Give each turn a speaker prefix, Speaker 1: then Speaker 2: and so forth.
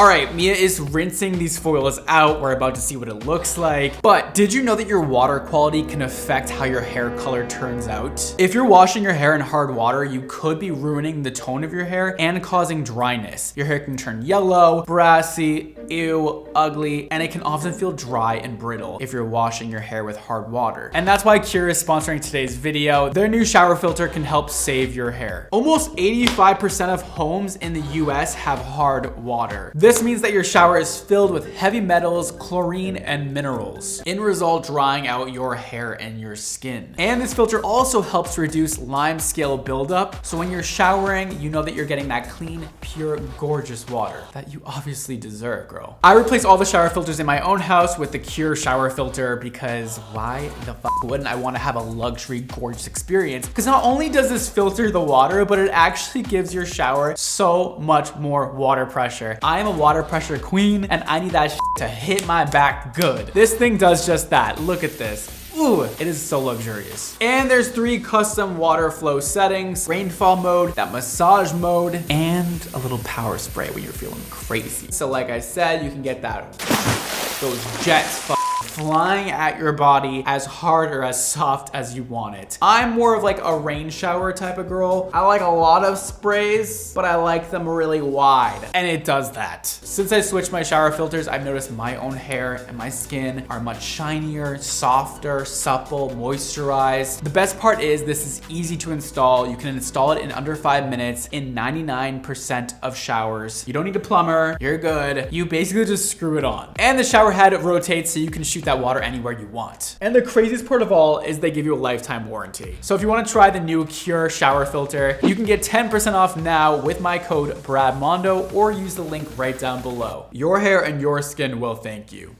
Speaker 1: All right, Mia is rinsing these foils out. We're about to see what it looks like. But did you know that your water quality can affect how your hair color turns out? If you're washing your hair in hard water, you could be ruining the tone of your hair and causing dryness. Your hair can turn yellow, brassy, ew, ugly, and it can often feel dry and brittle if you're washing your hair with hard water. And that's why Qure is sponsoring today's video. Their new shower filter can help save your hair. Almost 85% of homes in the US have hard water. This means that your shower is filled with heavy metals, chlorine, and minerals, in result drying out your hair and your skin. And this filter also helps reduce lime scale buildup, so when you're showering, you know that you're getting that clean, pure, gorgeous water that you obviously deserve, girl. I replace all the shower filters in my own house with the Qure Shower Filter because why the fuck wouldn't I want to have a luxury, gorgeous experience? Because not only does this filter the water, but it actually gives your shower so much more water pressure. I am a water pressure queen and I need that shit to hit my back good. This thing does just that. Look at this. Ooh, it is so luxurious. And there's 3 custom water flow settings: rainfall mode, that massage mode, and a little power spray when you're feeling crazy. So like I said, you can get those jets flying at your body as hard or as soft as you want it. I'm more of like a rain shower type of girl. I like a lot of sprays, but I like them really wide, and it does that. Since I switched my shower filters, I've noticed my own hair and my skin are much shinier, softer, supple, moisturized. The best part is this is easy to install. You can install it in under 5 minutes in 99% of showers. You don't need a plumber, you're good. You basically just screw it on. And the shower head rotates so you can shoot that water anywhere you want. And the craziest part of all is they give you a lifetime warranty. So if you want to try the new Qure Shower Filter, you can get 10% off now with my code BRADMONDO or use the link right down below. Your hair and your skin will thank you.